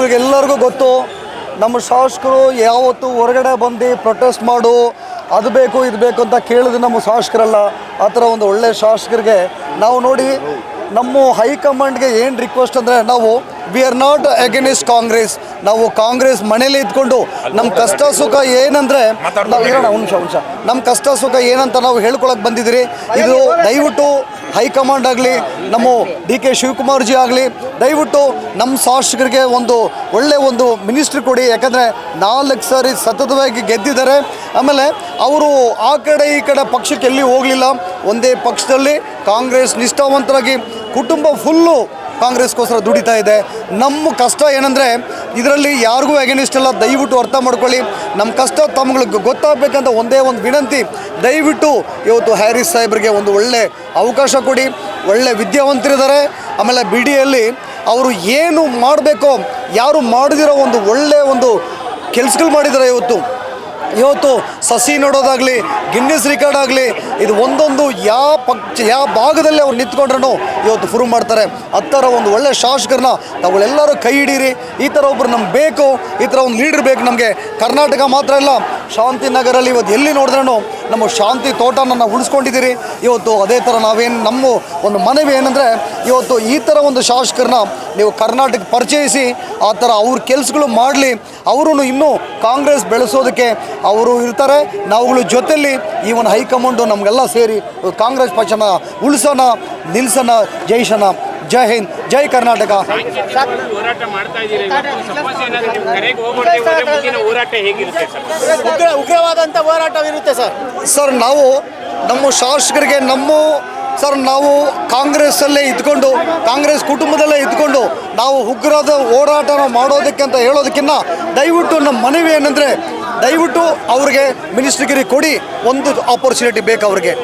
ನಿಮಗೆಲ್ಲರಿಗೂ ಗೊತ್ತು, ನಮ್ಮ ಶಾಸಕರು ಯಾವತ್ತು ಹೊರಗಡೆ ಬಂದು ಪ್ರೊಟೆಸ್ಟ್ ಮಾಡು ಅದು ಬೇಕು ಇದು ಬೇಕು ಅಂತ ಕೇಳಿದ್ರೆ ನಮ್ಮ ಶಾಸಕರಲ್ಲ. ಆ ಥರ ಒಂದು ಒಳ್ಳೆ ಶಾಸಕರಿಗೆ ನಾವು ನೋಡಿ ನಮ್ಮ ಹೈಕಮಾಂಡ್ಗೆ ಏನು ರಿಕ್ವೆಸ್ಟ್ ಅಂದರೆ, ನಾವು we are not against Congress. ನಾವು ಕಾಂಗ್ರೆಸ್ ಮನೇಲಿ ಇದ್ಕೊಂಡು ನಮ್ಮ ಕಷ್ಟ ಸುಖ ಏನಂದರೆ ನಾವು ಇರೋಣ ಅಂಶ ನಮ್ಮ ಕಷ್ಟ ಸುಖ ಏನಂತ ನಾವು ಹೇಳ್ಕೊಳಕ್ಕೆ ಬಂದಿದ್ದೀರಿ. ಇದು ದಯವಿಟ್ಟು ಹೈಕಮಾಂಡ್ ಆಗಲಿ, ನಮ್ಮ DK ಶಿವಕುಮಾರ್ ಜಿ ಆಗಲಿ, ದಯವಿಟ್ಟು ನಮ್ಮ ಶಾಸಕರಿಗೆ ಒಂದು ಒಳ್ಳೆಯ ಒಂದು ಮಿನಿಸ್ಟ್ರಿ ಕೊಡಿ. ಯಾಕಂದರೆ 4 ಸಾರಿ ಸತತವಾಗಿ ಗೆದ್ದಿದ್ದಾರೆ. ಆಮೇಲೆ ಅವರು ಆ ಕಡೆ ಈ ಕಡೆ ಪಕ್ಷಕ್ಕೆ ಎಲ್ಲಿ ಹೋಗಲಿಲ್ಲ, ಒಂದೇ ಪಕ್ಷದಲ್ಲಿ ಕಾಂಗ್ರೆಸ್ ನಿಷ್ಠಾವಂತರಾಗಿ ಕುಟುಂಬ ಫುಲ್ಲು ಕಾಂಗ್ರೆಸ್ಗೋಸ್ಕರ ದುಡಿತಾ ಇದೆ. ನಮ್ಮ ಕಷ್ಟ ಏನಂದರೆ ಇದರಲ್ಲಿ ಯಾರಿಗೂ ಅಗೇನಿಸ್ಟ್ ಇಲ್ಲ, ದಯವಿಟ್ಟು ಅರ್ಥ ಮಾಡ್ಕೊಳ್ಳಿ. ನಮ್ಮ ಕಷ್ಟ ತಮ್ಗಳಿಗೆ ಗೊತ್ತಾಗಬೇಕಂತ ಒಂದೇ ಒಂದು ವಿನಂತಿ, ದಯವಿಟ್ಟು ಇವತ್ತು ಹ್ಯಾರಿಸ್ ಸಾಹೇಬ್ರಿಗೆ ಒಂದು ಒಳ್ಳೆ ಅವಕಾಶ ಕೊಡಿ. ಒಳ್ಳೆ ವಿದ್ಯಾವಂತರಿದ್ದಾರೆ. ಆಮೇಲೆ BDಯಲ್ಲಿ ಅವರು ಏನು ಮಾಡಬೇಕೋ ಯಾರು ಮಾಡದಿರೋ ಒಂದು ಒಳ್ಳೆಯ ಒಂದು ಕೆಲಸಗಳು ಮಾಡಿದ್ದಾರೆ. ಇವತ್ತು ಸಸಿ ನೋಡೋದಾಗಲಿ, ಗಿನ್ನಿಸ್ ರೆಕಾರ್ಡ್ ಆಗಲಿ, ಇದು ಒಂದೊಂದು ಯಾವ ಭಾಗದಲ್ಲಿ ಅವ್ರು ನಿಂತ್ಕೊಂಡ್ರೂ ಇವತ್ತು ಪ್ರೂವ್ ಮಾಡ್ತಾರೆ. ಆ ಥರ ಒಂದು ಒಳ್ಳೆ ಶಾಸಕರನ್ನ ತಾವುಗಳೆಲ್ಲರೂ ಕೈ ಹಿಡೀರಿ. ಈ ಥರ ಒಬ್ಬರು ನಮ್ಗೆ ಬೇಕು, ಈ ಥರ ಒಂದು ಲೀಡರ್ ಬೇಕು ನಮಗೆ. ಕರ್ನಾಟಕ ಮಾತ್ರ ಇಲ್ಲ, ಶಾಂತಿನಗರಲ್ಲಿ ಇವತ್ತು ಎಲ್ಲಿ ನೋಡಿದ್ರೂ ನಮ್ಮ ಶಾಂತಿ ತೋಟನ ನಾವು ಉಳಿಸ್ಕೊಂಡಿದ್ದೀರಿ. ಇವತ್ತು ಅದೇ ಥರ ನಾವೇನು ನಮ್ಮ ಒಂದು ಮನವಿ ಏನಂದರೆ, ಇವತ್ತು ಈ ಥರ ಒಂದು ಶಾಸಕರನ್ನ ನೀವು ಕರ್ನಾಟಕ ಪರಿಚಯಿಸಿ, ಆ ಥರ ಅವ್ರ ಕೆಲಸಗಳು ಮಾಡಲಿ. ಅವರು ಇನ್ನೂ ಕಾಂಗ್ರೆಸ್ ಬೆಳೆಸೋದಕ್ಕೆ ಅವರು ಇರ್ತಾರೆ. ನಾವುಗಳು ಜೊತೆಯಲ್ಲಿ ಈ ಒಂದು ಹೈಕಮಾಂಡು ನಮಗೆಲ್ಲ ಸೇರಿ ಕಾಂಗ್ರೆಸ್ ಪಕ್ಷನ ಉಳಿಸೋಣ, ನಿಲ್ಲಿಸೋಣ. ಜೈಶನ, ಜೈ ಹಿಂದ್, ಜೈ ಕರ್ನಾಟಕ. ಉಗ್ರವಾದಂಥ ಹೋರಾಟವಿರುತ್ತೆ ಸರ್. ನಾವು ನಮ್ಮ ಶಾಸಕರಿಗೆ ನಾವು ಕಾಂಗ್ರೆಸ್ಸಲ್ಲೇ ಇದ್ಕೊಂಡು, ಕಾಂಗ್ರೆಸ್ ಕುಟುಂಬದಲ್ಲೇ ಇದ್ಕೊಂಡು ನಾವು ಉಗ್ರದ ಹೋರಾಟನ ಮಾಡೋದಕ್ಕೆ ಅಂತ ಹೇಳೋದಕ್ಕಿಂತ ದಯವಿಟ್ಟು ನಮ್ಮ ಮನವಿ ಏನಂದರೆ, ದಯವಿಟ್ಟು ಅವ್ರಿಗೆ ಮಿನಿಸ್ಟ್ರಿಗಿರಿ ಕೊಡಿ. ಒಂದು ಆಪರ್ಚುನಿಟಿ ಬೇಕು ಅವ್ರಿಗೆ.